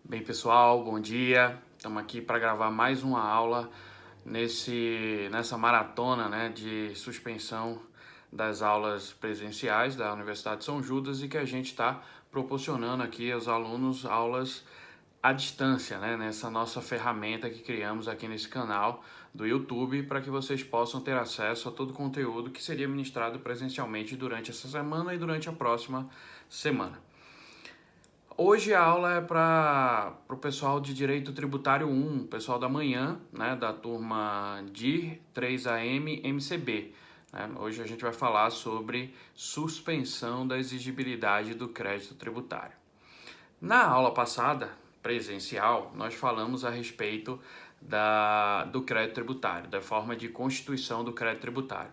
Bem, pessoal, bom dia. Estamos aqui para gravar mais uma aula nessa maratona, né, de suspensão das aulas presenciais da Universidade de São Judas e que a gente está proporcionando aqui aos alunos aulas à distância, né, nessa nossa ferramenta que criamos aqui nesse canal do YouTube para que vocês possam ter acesso a todo o conteúdo que seria ministrado presencialmente durante essa semana e durante a próxima semana. Hoje a aula é para o pessoal de Direito Tributário 1, pessoal da manhã, né, da turma DIR 3AM MCB. Né? Hoje a gente vai falar sobre suspensão da exigibilidade do crédito tributário. Na aula passada, presencial, nós falamos a respeito do crédito tributário, da forma de constituição do crédito tributário.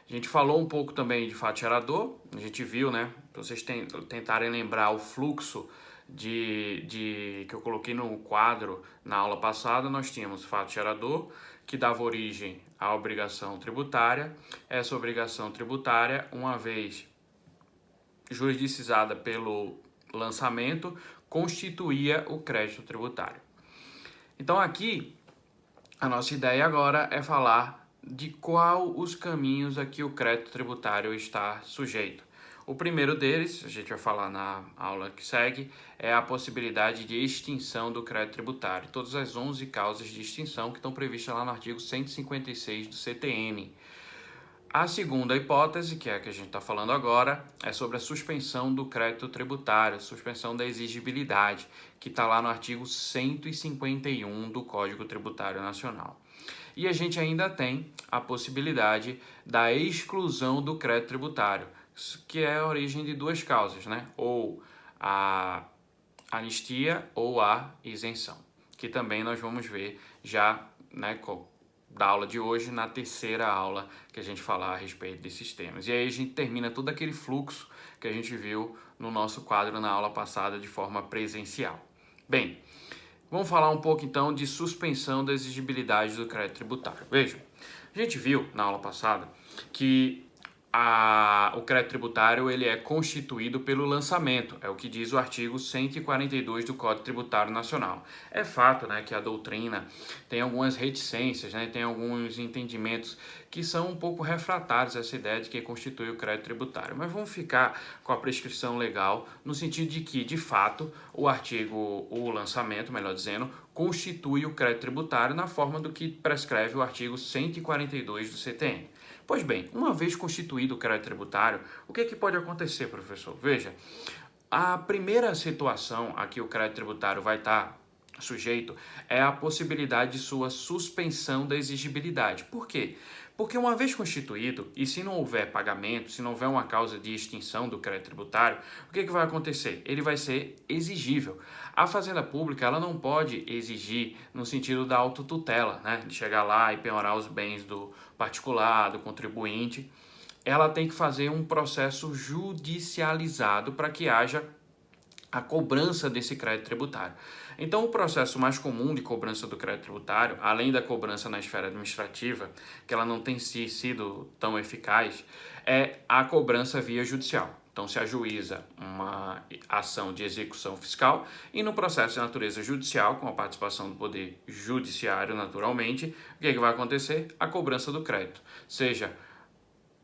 A gente falou um pouco também de fato gerador, a gente viu, né? Para vocês tentarem lembrar o fluxo que eu coloquei no quadro na aula passada, nós tínhamos fato gerador, que dava origem à obrigação tributária. Essa obrigação tributária, uma vez jurisdicizada pelo lançamento, constituía o crédito tributário. Então aqui, a nossa ideia agora é falar de qual os caminhos a que o crédito tributário está sujeito. O primeiro deles, a gente vai falar na aula que segue, é a possibilidade de extinção do crédito tributário. Todas as 11 causas de extinção que estão previstas lá no artigo 156 do CTN. A segunda hipótese, que é a que a gente está falando agora, é sobre a suspensão do crédito tributário, suspensão da exigibilidade, que está lá no artigo 151 do Código Tributário Nacional. E a gente ainda tem a possibilidade da exclusão do crédito tributário, que é a origem de duas causas, né? Ou a anistia ou a isenção, que também nós vamos ver já, né, da aula de hoje, na terceira aula que a gente falar a respeito desses temas. E aí a gente termina todo aquele fluxo que a gente viu no nosso quadro na aula passada de forma presencial. Bem, vamos falar um pouco então de suspensão da exigibilidade do crédito tributário. Vejam, a gente viu na aula passada que o crédito tributário ele é constituído pelo lançamento, é o que diz o artigo 142 do Código Tributário Nacional. É fato, né, que a doutrina tem algumas reticências, né, tem alguns entendimentos que são um pouco refratários a essa ideia de que constitui o crédito tributário. Mas vamos ficar com a prescrição legal no sentido de que, de fato, o lançamento, melhor dizendo, constitui o crédito tributário na forma do que prescreve o artigo 142 do CTN. Pois bem, uma vez constituído o crédito tributário, o que pode acontecer, professor? Veja, a primeira situação a que o crédito tributário vai estar sujeito é a possibilidade de sua suspensão da exigibilidade. Por quê? Porque uma vez constituído, e se não houver pagamento, se não houver uma causa de extinção do crédito tributário, o que vai acontecer? Ele vai ser exigível. A Fazenda Pública ela não pode exigir no sentido da autotutela, né? De chegar lá e penhorar os bens do particular, do contribuinte. Ela tem que fazer um processo judicializado para que haja a cobrança desse crédito tributário. Então, o processo mais comum de cobrança do crédito tributário, além da cobrança na esfera administrativa, que ela não tem sido tão eficaz, é a cobrança via judicial. Então, se ajuiza uma ação de execução fiscal e no processo de natureza judicial, com a participação do Poder Judiciário, naturalmente, o que vai acontecer? A cobrança do crédito, seja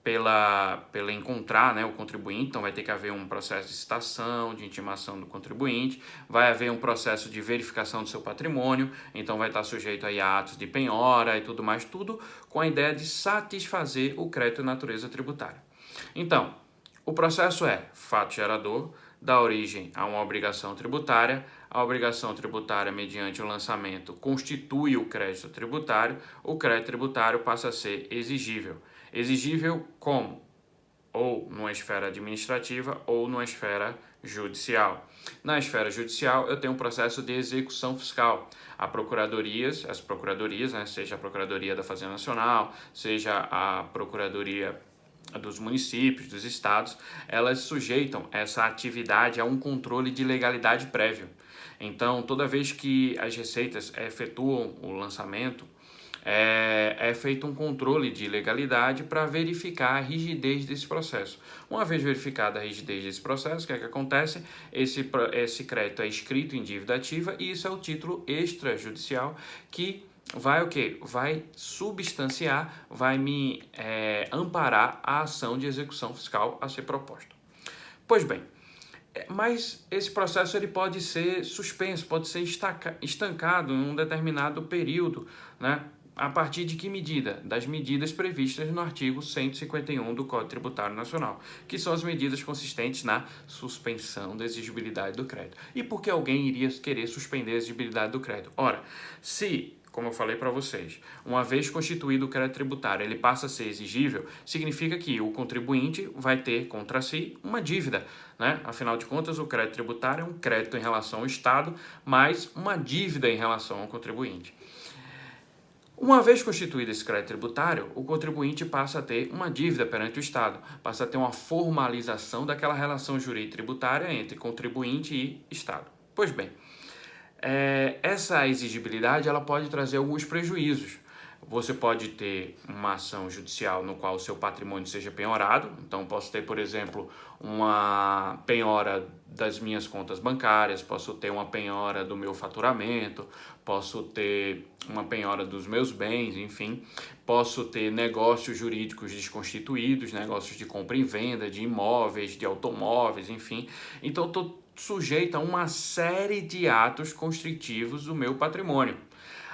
pela encontrar, né, o contribuinte, então vai ter que haver um processo de citação, de intimação do contribuinte, vai haver um processo de verificação do seu patrimônio, então vai estar sujeito aí a atos de penhora e tudo mais, tudo com a ideia de satisfazer o crédito de natureza tributária. Então, o processo é fato gerador, dá origem a uma obrigação tributária, a obrigação tributária mediante o lançamento constitui o crédito tributário, o crédito tributário passa a ser exigível. Exigível como? Ou numa esfera administrativa ou numa esfera judicial. Na esfera judicial, eu tenho um processo de execução fiscal. As procuradorias, né, seja a Procuradoria da Fazenda Nacional, seja a Procuradoria dos municípios, dos estados, elas sujeitam essa atividade a um controle de legalidade prévio. Então, toda vez que as receitas efetuam o lançamento, é feito um controle de legalidade para verificar a rigidez desse processo. Uma vez verificada a rigidez desse processo, o que é que acontece? Esse crédito é inscrito em dívida ativa e isso é o título extrajudicial que vai o quê? Vai substanciar, vai me amparar a ação de execução fiscal a ser proposta. Pois bem, mas esse processo ele pode ser suspenso, pode ser estancado em um determinado período, né? A partir de que medida? Das medidas previstas no artigo 151 do Código Tributário Nacional, que são as medidas consistentes na suspensão da exigibilidade do crédito. E por que alguém iria querer suspender a exigibilidade do crédito? Ora, se, como eu falei para vocês, uma vez constituído o crédito tributário, ele passa a ser exigível, significa que o contribuinte vai ter contra si uma dívida, né? Afinal de contas, o crédito tributário é um crédito em relação ao Estado, mais uma dívida em relação ao contribuinte. Uma vez constituído esse crédito tributário, o contribuinte passa a ter uma dívida perante o Estado, passa a ter uma formalização daquela relação jurídica tributária entre contribuinte e Estado. Pois bem, essa exigibilidade ela pode trazer alguns prejuízos. Você pode ter uma ação judicial no qual o seu patrimônio seja penhorado. Então, posso ter, por exemplo, uma penhora das minhas contas bancárias, posso ter uma penhora do meu faturamento, posso ter uma penhora dos meus bens, enfim. Posso ter negócios jurídicos desconstituídos, negócios de compra e venda, de imóveis, de automóveis, enfim. Então, estou sujeito a uma série de atos constritivos do meu patrimônio.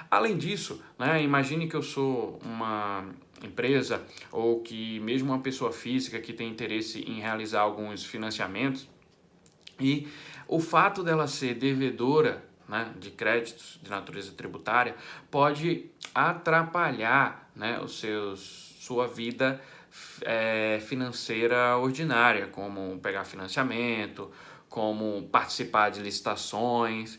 Além disso, né, imagine que eu sou uma empresa ou que mesmo uma pessoa física que tem interesse em realizar alguns financiamentos e o fato dela ser devedora, né, de créditos de natureza tributária pode atrapalhar, né, sua vida financeira ordinária, como pegar financiamento, como participar de licitações,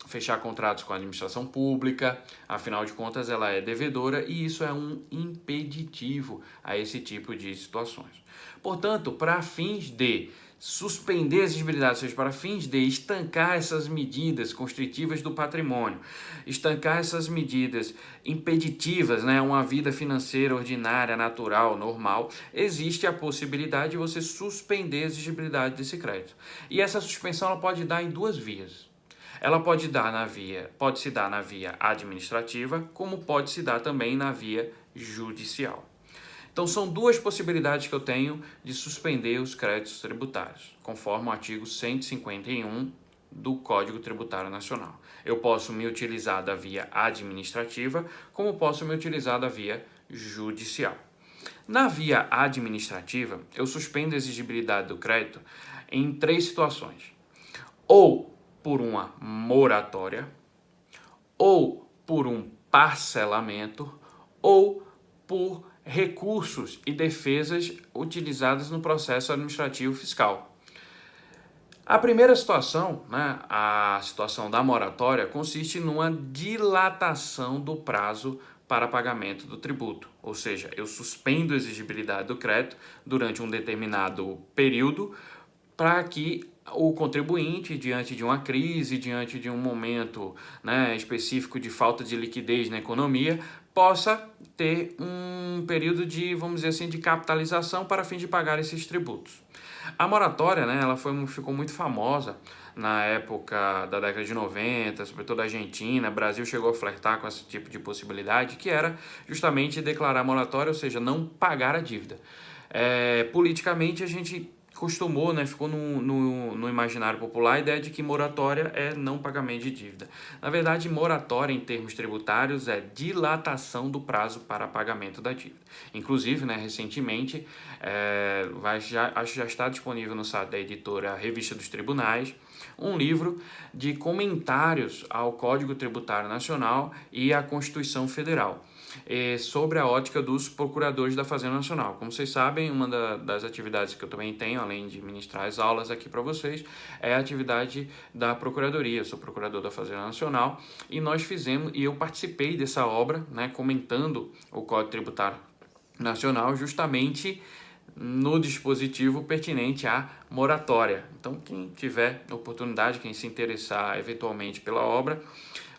fechar contratos com a administração pública. Afinal de contas, ela é devedora e isso é um impeditivo a esse tipo de situações. Portanto, para fins de suspender a exigibilidade, ou seja, para fins de estancar essas medidas constritivas do patrimônio, estancar essas medidas impeditivas, né, uma vida financeira ordinária, natural, normal, existe a possibilidade de você suspender a exigibilidade desse crédito. E essa suspensão ela pode dar em duas vias. Ela pode se dar na via administrativa, como pode se dar também na via judicial. Então, são duas possibilidades que eu tenho de suspender os créditos tributários, conforme o artigo 151 do Código Tributário Nacional. Eu posso me utilizar da via administrativa, como posso me utilizar da via judicial. Na via administrativa, eu suspendo a exigibilidade do crédito em três situações. Ou por uma moratória, ou por um parcelamento, ou por recursos e defesas utilizadas no processo administrativo fiscal. A primeira situação, né, a situação da moratória, consiste numa dilatação do prazo para pagamento do tributo, ou seja, eu suspendo a exigibilidade do crédito durante um determinado período para que o contribuinte, diante de uma crise, diante de um momento, né, específico de falta de liquidez na economia, possa ter um período de, vamos dizer assim, de capitalização para fim de pagar esses tributos. A moratória, né, ela ficou muito famosa na época da década de 90, sobretudo a Argentina. O Brasil chegou a flertar com esse tipo de possibilidade, que era justamente declarar moratória, ou seja, não pagar a dívida. Politicamente, a gente costumou, né, ficou no imaginário popular a ideia de que moratória é não pagamento de dívida. Na verdade, moratória em termos tributários é dilatação do prazo para pagamento da dívida. Inclusive, né, recentemente, acho que já está disponível no site da editora Revista dos Tribunais, um livro de comentários ao Código Tributário Nacional e à Constituição Federal, sobre a ótica dos procuradores da Fazenda Nacional. Como vocês sabem, uma das atividades que eu também tenho, além de ministrar as aulas aqui para vocês, é a atividade da Procuradoria. Eu sou procurador da Fazenda Nacional e eu participei dessa obra, né, comentando o Código Tributário Nacional justamente no dispositivo pertinente à moratória. Então, quem tiver oportunidade, quem se interessar eventualmente pela obra,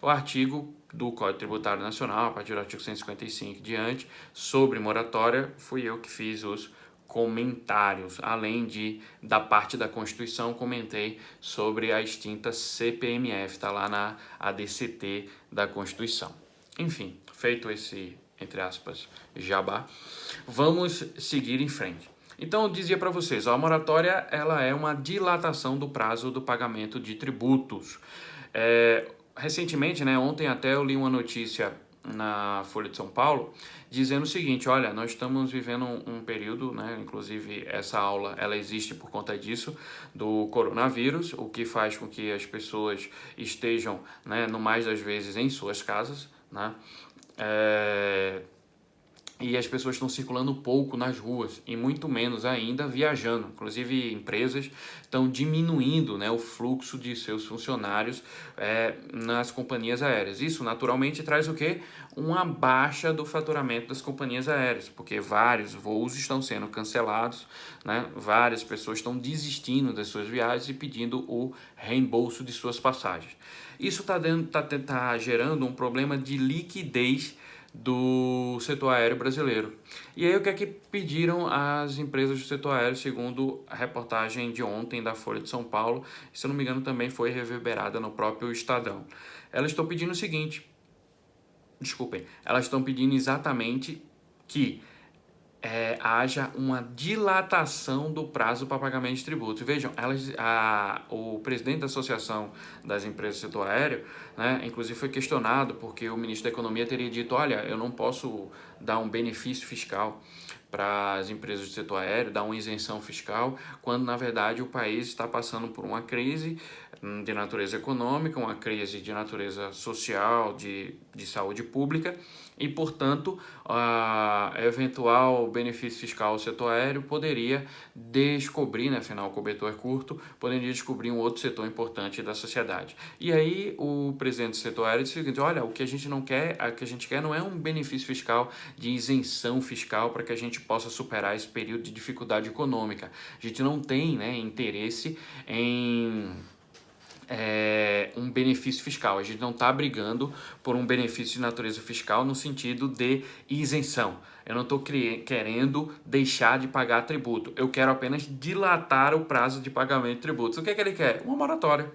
o artigo do Código Tributário Nacional, a partir do artigo 155 diante, sobre moratória, fui eu que fiz os comentários, além da parte da Constituição, comentei sobre a extinta CPMF, está lá na ADCT da Constituição. Enfim, feito esse, entre aspas, jabá, vamos seguir em frente. Então, eu dizia para vocês, a moratória ela é uma dilatação do prazo do pagamento de tributos. Recentemente, né, ontem até eu li uma notícia na Folha de São Paulo, dizendo o seguinte, olha, nós estamos vivendo um período, né, inclusive essa aula, ela existe por conta disso, do coronavírus, o que faz com que as pessoas estejam, né, no mais das vezes em suas casas, né, e as pessoas estão circulando pouco nas ruas e muito menos ainda viajando. Inclusive, empresas estão diminuindo, né, o fluxo de seus funcionários nas companhias aéreas. Isso, naturalmente, traz o quê? Uma baixa do faturamento das companhias aéreas, porque vários voos estão sendo cancelados, né? Várias pessoas estão desistindo das suas viagens e pedindo o reembolso de suas passagens. Isso está gerando um problema de liquidez do setor aéreo brasileiro. E aí o que é que pediram as empresas do setor aéreo, segundo a reportagem de ontem da Folha de São Paulo, e, se não me engano também foi reverberada no próprio Estadão. Elas estão pedindo o seguinte, elas estão pedindo exatamente que haja uma dilatação do prazo para pagamento de tributos. Vejam, o presidente da Associação das Empresas do Setor Aéreo, né, inclusive foi questionado porque o ministro da Economia teria dito, olha, eu não posso dar um benefício fiscal para as empresas do setor aéreo, dar uma isenção fiscal, quando na verdade o país está passando por uma crise de natureza econômica, uma crise de natureza social, de saúde pública, e portanto eventual benefício fiscal ao setor aéreo poderia descobrir, né, afinal o cobertor é curto, poderia descobrir um outro setor importante da sociedade. E aí o presidente do setor aéreo disse o seguinte, olha, o que a gente não quer, o que a gente quer não é um benefício fiscal de isenção fiscal para que a gente possa superar esse período de dificuldade econômica. A gente não tem, né, interesse em um benefício fiscal. A gente não está brigando por um benefício de natureza fiscal no sentido de isenção. Eu não estou querendo deixar de pagar tributo. Eu quero apenas dilatar o prazo de pagamento de tributos. O que é que ele quer? Uma moratória.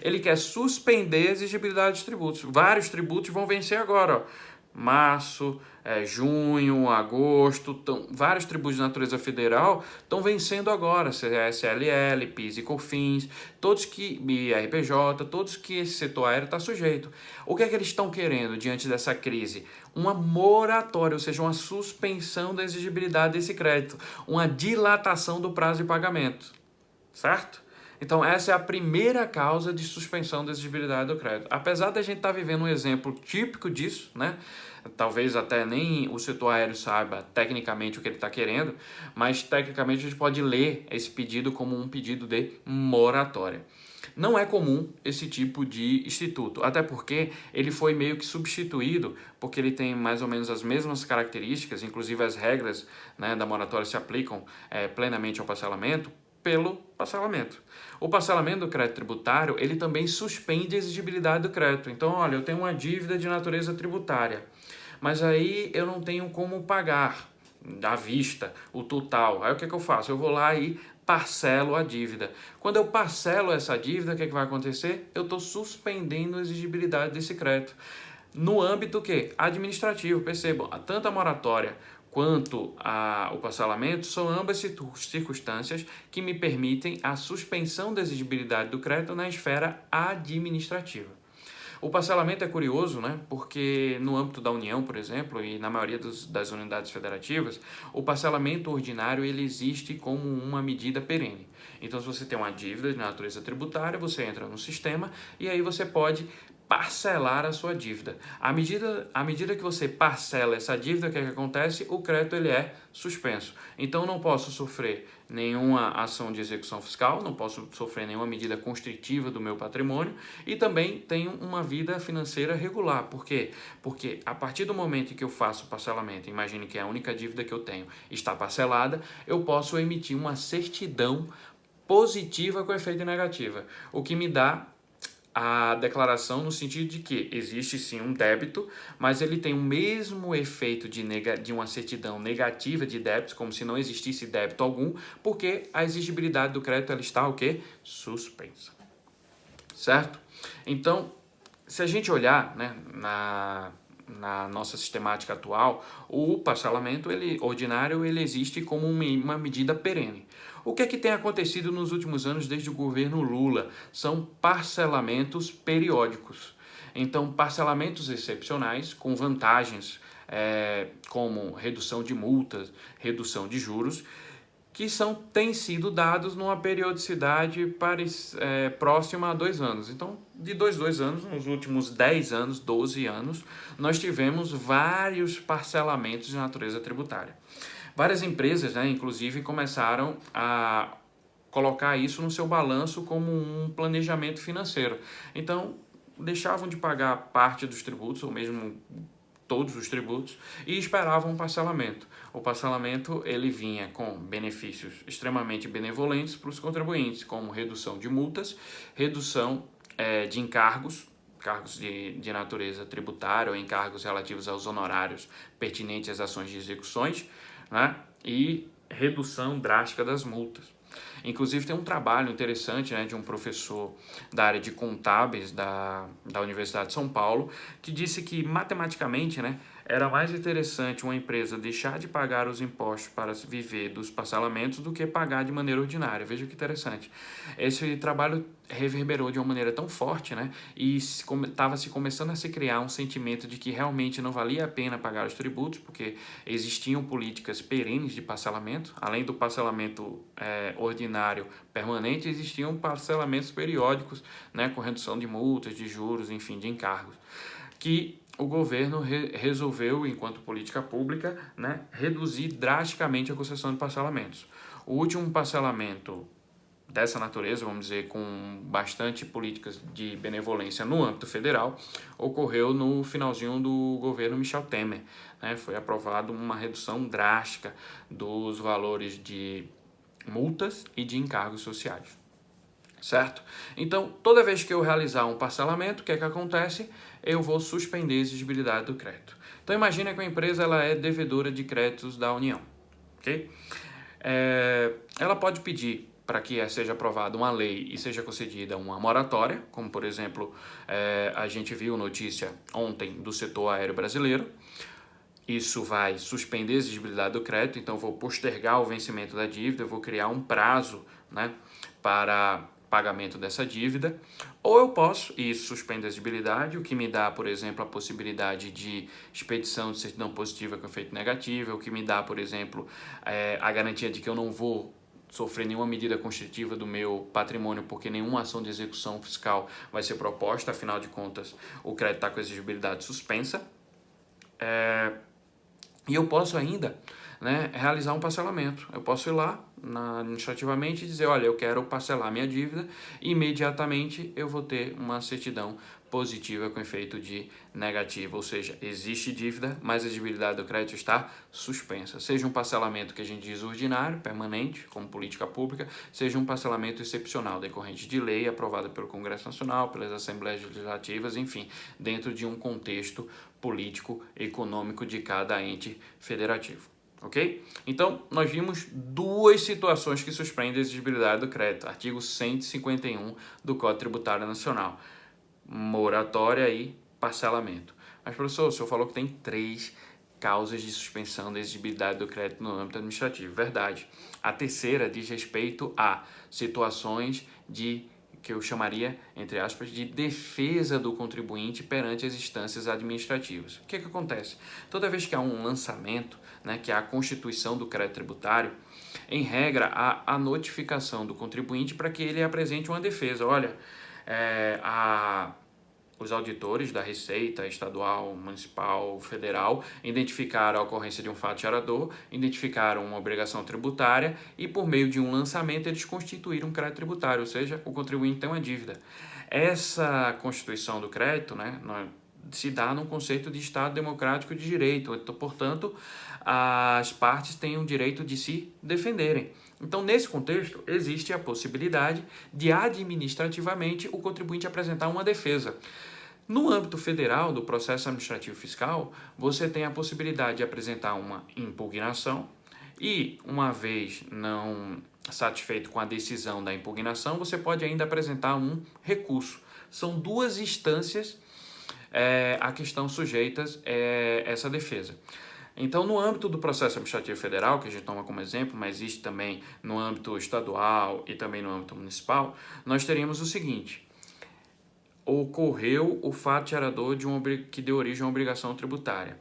Ele quer suspender a exigibilidade dos tributos. Vários tributos vão vencer agora, ó. Março, junho, agosto, vários tributos de natureza federal estão vencendo agora, CSLL, PIS e COFINS, todos que, IRPJ, todos que esse setor aéreo está sujeito. O que é que eles estão querendo diante dessa crise? Uma moratória, ou seja, uma suspensão da exigibilidade desse crédito, uma dilatação do prazo de pagamento, certo? Então, essa é a primeira causa de suspensão da exigibilidade do crédito. Apesar da gente estar vivendo um exemplo típico disso, né? Talvez até nem o setor aéreo saiba tecnicamente o que ele está querendo, mas tecnicamente a gente pode ler esse pedido como um pedido de moratória. Não é comum esse tipo de instituto, até porque ele foi meio que substituído, porque ele tem mais ou menos as mesmas características, inclusive as regras, né, da moratória se aplicam plenamente ao parcelamento, pelo parcelamento. O parcelamento do crédito tributário, ele também suspende a exigibilidade do crédito. Então, olha, eu tenho uma dívida de natureza tributária, mas aí eu não tenho como pagar à vista o total. Aí o que eu faço? Eu vou lá e parcelo a dívida. Quando eu parcelo essa dívida, o que vai acontecer? Eu estou suspendendo a exigibilidade desse crédito. No âmbito administrativo, percebam, tanto a moratória quanto o parcelamento são ambas circunstâncias que me permitem a suspensão da exigibilidade do crédito na esfera administrativa. O parcelamento é curioso, né? Porque no âmbito da União, por exemplo, e na maioria das unidades federativas, o parcelamento ordinário ele existe como uma medida perene. Então, se você tem uma dívida de natureza tributária, você entra no sistema e aí você pode parcelar a sua dívida. À medida que você parcela essa dívida, o que acontece? O crédito ele é suspenso. Então, eu não posso sofrer nenhuma ação de execução fiscal, não posso sofrer nenhuma medida constritiva do meu patrimônio e também tenho uma vida financeira regular. Por quê? Porque a partir do momento em que eu faço o parcelamento, imagine que a única dívida que eu tenho está parcelada, eu posso emitir uma certidão positiva com efeito negativo, o que me dá a declaração no sentido de que existe sim um débito, mas ele tem o mesmo efeito de uma certidão negativa de débitos, como se não existisse débito algum, porque a exigibilidade do crédito ela está o quê? Suspensa. Certo? Então, se a gente olhar, né, na nossa sistemática atual, o parcelamento ordinário ele existe como uma medida perene. O que é que tem acontecido nos últimos anos desde o governo Lula? São parcelamentos periódicos. Então, parcelamentos excepcionais com vantagens como redução de multas, redução de juros, que têm sido dados numa periodicidade próxima a 2 anos. Então, de 2 anos, nos últimos 10 anos, 12 anos, nós tivemos vários parcelamentos de natureza tributária. Várias empresas, né, inclusive, começaram a colocar isso no seu balanço como um planejamento financeiro. Então, deixavam de pagar parte dos tributos, ou mesmo todos os tributos, e esperavam um parcelamento. O parcelamento ele vinha com benefícios extremamente benevolentes para os contribuintes, como redução de multas, redução de encargos de natureza tributária ou encargos relativos aos honorários pertinentes às ações de execuções, né? E redução drástica das multas. Inclusive tem um trabalho interessante, né, de um professor da área de contábeis da Universidade de São Paulo, que disse que matematicamente, né, era mais interessante uma empresa deixar de pagar os impostos para viver dos parcelamentos do que pagar de maneira ordinária. Veja que interessante. Esse trabalho reverberou de uma maneira tão forte, né, e estava se começando a se criar um sentimento de que realmente não valia a pena pagar os tributos, porque existiam políticas perenes de parcelamento, além do parcelamento ordinário permanente, existiam parcelamentos periódicos, né, com redução de multas, de juros, enfim, de encargos, que o governo resolveu, enquanto política pública, né, reduzir drasticamente a concessão de parcelamentos. O último parcelamento dessa natureza, vamos dizer, com bastante políticas de benevolência no âmbito federal, ocorreu no finalzinho do governo Michel Temer, né? Foi aprovada uma redução drástica dos valores de multas e de encargos sociais. Certo? Então, toda vez que eu realizar um parcelamento, o que é que acontece? Eu vou suspender a exigibilidade do crédito. Então, imagine que a empresa ela é devedora de créditos da União. Ok? Ela pode pedir para que seja aprovada uma lei e seja concedida uma moratória, como, por exemplo, a gente viu notícia ontem do setor aéreo brasileiro. Isso vai suspender a exigibilidade do crédito, então eu vou postergar o vencimento da dívida, eu vou criar um prazo, né, para pagamento dessa dívida, ou eu posso, e isso suspende a exigibilidade, o que me dá, por exemplo, a possibilidade de expedição de certidão positiva com efeito negativo, o que me dá, por exemplo, a garantia de que eu não vou sofrer nenhuma medida constritiva do meu patrimônio, porque nenhuma ação de execução fiscal vai ser proposta, afinal de contas, o crédito está com a exigibilidade suspensa. E eu posso ainda, né, realizar um parcelamento. Eu posso ir lá administrativamente e dizer, olha, eu quero parcelar minha dívida, e imediatamente eu vou ter uma certidão positiva com efeito de negativo, ou seja, existe dívida, mas a exigibilidade do crédito está suspensa. Seja um parcelamento que a gente diz ordinário, permanente, como política pública, seja um parcelamento excepcional, decorrente de lei aprovada pelo Congresso Nacional, pelas Assembleias Legislativas, enfim, dentro de um contexto político, econômico de cada ente federativo. Ok? Então, nós vimos duas situações que suspendem a exigibilidade do crédito. Artigo 151 do Código Tributário Nacional. Moratória e parcelamento. Mas, professor, o senhor falou que tem 3 causas de suspensão da exigibilidade do crédito no âmbito administrativo. Verdade. A terceira diz respeito a situações que eu chamaria, entre aspas, de defesa do contribuinte perante as instâncias administrativas. O que acontece? Toda vez que há um lançamento, né, que há a constituição do crédito tributário, em regra, há a notificação do contribuinte para que ele apresente uma defesa. Olha, os auditores da Receita Estadual, Municipal, Federal identificaram a ocorrência de um fato gerador, identificaram uma obrigação tributária e, por meio de um lançamento, eles constituíram um crédito tributário, ou seja, o contribuinte tem uma dívida. Essa constituição do crédito, né, se dá num conceito de Estado democrático de direito, então, portanto, as partes têm o direito de se defenderem. Então, nesse contexto, existe a possibilidade de administrativamente o contribuinte apresentar uma defesa. No âmbito federal do processo administrativo fiscal, você tem a possibilidade de apresentar uma impugnação e, uma vez não satisfeito com a decisão da impugnação, você pode ainda apresentar um recurso. São duas instâncias a que estão sujeitas essa defesa. Então, no âmbito do processo administrativo federal, que a gente toma como exemplo, mas existe também no âmbito estadual e também no âmbito municipal, nós teríamos o seguinte: ocorreu o fato gerador que deu origem a uma obrigação tributária.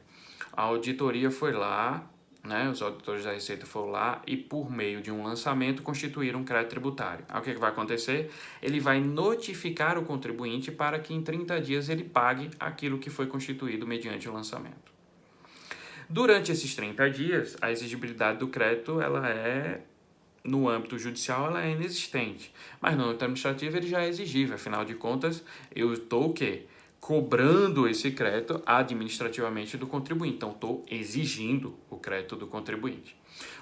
A auditoria foi lá, né, os auditores da Receita foram lá e, por meio de um lançamento, constituíram um crédito tributário. Aí o que vai acontecer? Ele vai notificar o contribuinte para que em 30 dias ele pague aquilo que foi constituído mediante o lançamento. Durante esses 30 dias, a exigibilidade do crédito, no âmbito judicial, ela é inexistente. Mas no âmbito administrativo, ele já é exigível. Afinal de contas, eu estou o quê? Cobrando esse crédito administrativamente do contribuinte. Então, estou exigindo o crédito do contribuinte.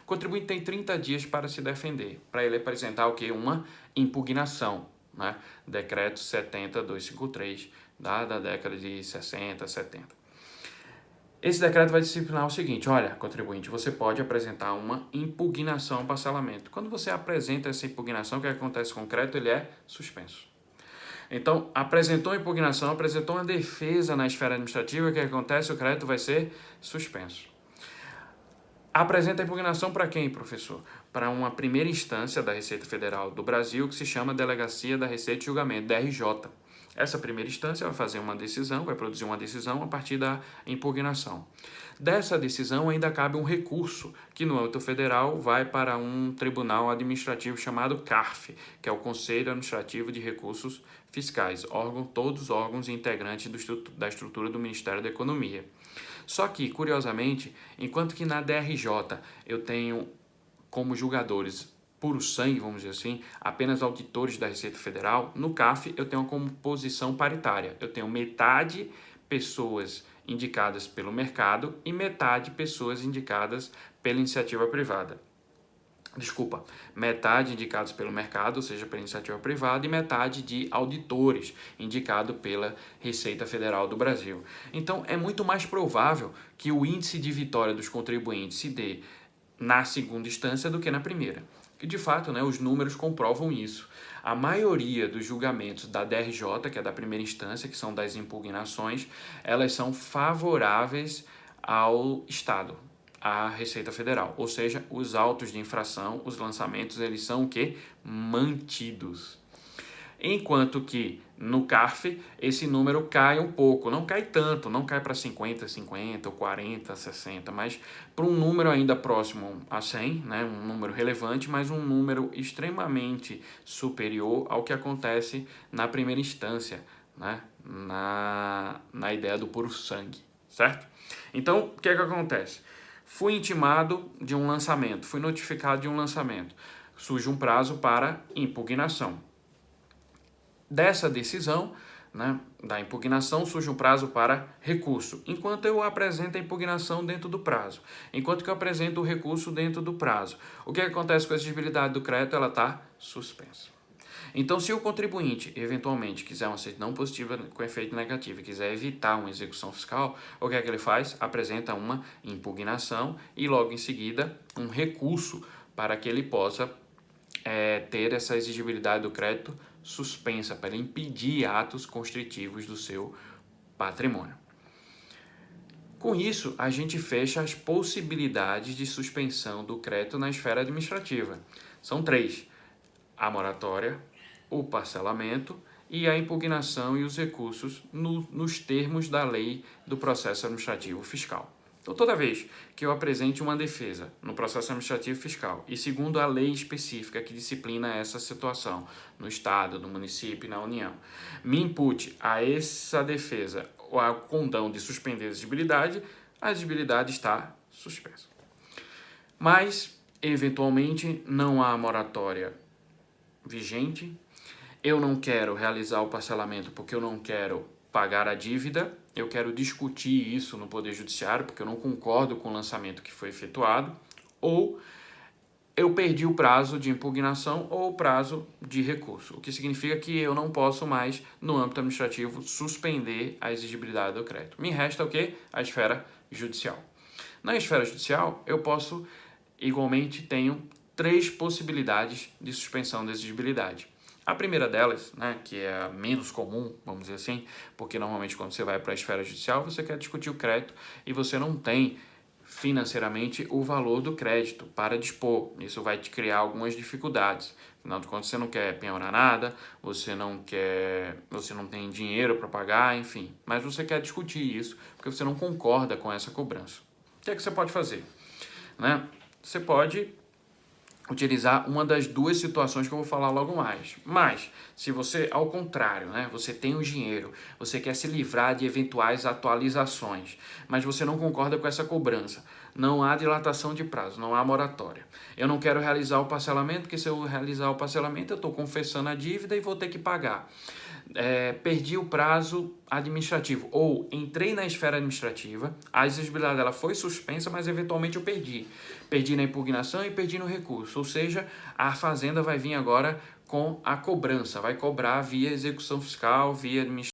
O contribuinte tem 30 dias para se defender, para ele apresentar o quê? Uma impugnação, né? Decreto 70.253, da década de 60, 70. Esse decreto vai disciplinar o seguinte: olha, contribuinte, você pode apresentar uma impugnação ao parcelamento. Quando você apresenta essa impugnação, o que acontece com o crédito? Ele é suspenso. Então, apresentou a impugnação, apresentou uma defesa na esfera administrativa, o que acontece? O crédito vai ser suspenso. Apresenta a impugnação para quem, professor? Para uma primeira instância da Receita Federal do Brasil, que se chama Delegacia da Receita e Julgamento, DRJ. Essa primeira instância vai fazer uma decisão, vai produzir uma decisão a partir da impugnação. Dessa decisão ainda cabe um recurso, que no âmbito federal vai para um tribunal administrativo chamado CARF, que é o Conselho Administrativo de Recursos Fiscais, todos órgãos integrantes da estrutura do Ministério da Economia. Só que, curiosamente, enquanto que na DRJ eu tenho como julgadores puro sangue, vamos dizer assim, apenas auditores da Receita Federal, no CARF eu tenho uma composição paritária. Eu tenho metade pessoas indicadas pelo mercado e metade pessoas indicadas pela iniciativa privada. Metade indicados pelo mercado, ou seja, pela iniciativa privada, e metade de auditores indicado pela Receita Federal do Brasil. Então, é muito mais provável que o índice de vitória dos contribuintes se dê na segunda instância do que na primeira. E, de fato, né, os números comprovam isso. A maioria dos julgamentos da DRJ, que é da primeira instância, que são das impugnações, elas são favoráveis ao Estado, à Receita Federal. Ou seja, os autos de infração, os lançamentos, eles são o quê? Mantidos. Enquanto que no CARF esse número cai um pouco, não cai tanto, não cai para 50, 50 ou 40, 60, mas para um número ainda próximo a 100, né, um número relevante, mas um número extremamente superior ao que acontece na primeira instância, né, na ideia do puro sangue, certo? Então, o que é que acontece? Fui intimado de um lançamento, fui notificado de um lançamento, surge um prazo para impugnação. Dessa decisão, né, da impugnação, surge um prazo para recurso, enquanto eu apresento a impugnação dentro do prazo, enquanto que eu apresento o recurso dentro do prazo. O que acontece com a exigibilidade do crédito? Ela está suspensa. Então, se o contribuinte, eventualmente, quiser uma certidão positiva com efeito negativo e quiser evitar uma execução fiscal, o que é que ele faz? Apresenta uma impugnação e, logo em seguida, um recurso para que ele possa ter essa exigibilidade do crédito suspensa, para impedir atos constritivos do seu patrimônio. Com isso, a gente fecha as possibilidades de suspensão do crédito na esfera administrativa. São 3: a moratória, o parcelamento e a impugnação e os recursos nos termos da lei do processo administrativo fiscal. Então, toda vez que eu apresente uma defesa no processo administrativo fiscal e segundo a lei específica que disciplina essa situação no Estado, no município e na União, me impute a essa defesa ou a condão de suspender a exigibilidade está suspensa. Mas, eventualmente, não há moratória vigente, eu não quero realizar o parcelamento porque eu não quero pagar a dívida, eu quero discutir isso no Poder Judiciário porque eu não concordo com o lançamento que foi efetuado, ou eu perdi o prazo de impugnação ou o prazo de recurso, o que significa que eu não posso mais, no âmbito administrativo, suspender a exigibilidade do crédito. Me resta o quê? A esfera judicial. Na esfera judicial, eu posso, igualmente, tenho 3 possibilidades de suspensão da exigibilidade. A primeira delas, né, que é a menos comum, vamos dizer assim, porque normalmente quando você vai para a esfera judicial, você quer discutir o crédito e você não tem financeiramente o valor do crédito para dispor. Isso vai te criar algumas dificuldades. Afinal de contas, você não quer penhorar nada, você não tem dinheiro para pagar, enfim. Mas você quer discutir isso porque você não concorda com essa cobrança. O que é que você pode fazer? Né? Você pode utilizar uma das 2 situações que eu vou falar logo mais. Mas, se você, ao contrário, né, você tem o dinheiro, você quer se livrar de eventuais atualizações, mas você não concorda com essa cobrança, não há dilatação de prazo, não há moratória. Eu não quero realizar o parcelamento, porque se eu realizar o parcelamento, eu estou confessando a dívida e vou ter que pagar. Perdi o prazo administrativo ou entrei na esfera administrativa, a exigibilidade dela foi suspensa, mas eventualmente eu perdi. Perdi na impugnação e perdi no recurso, ou seja, a Fazenda vai vir agora com a cobrança, vai cobrar via execução fiscal, via administrativa.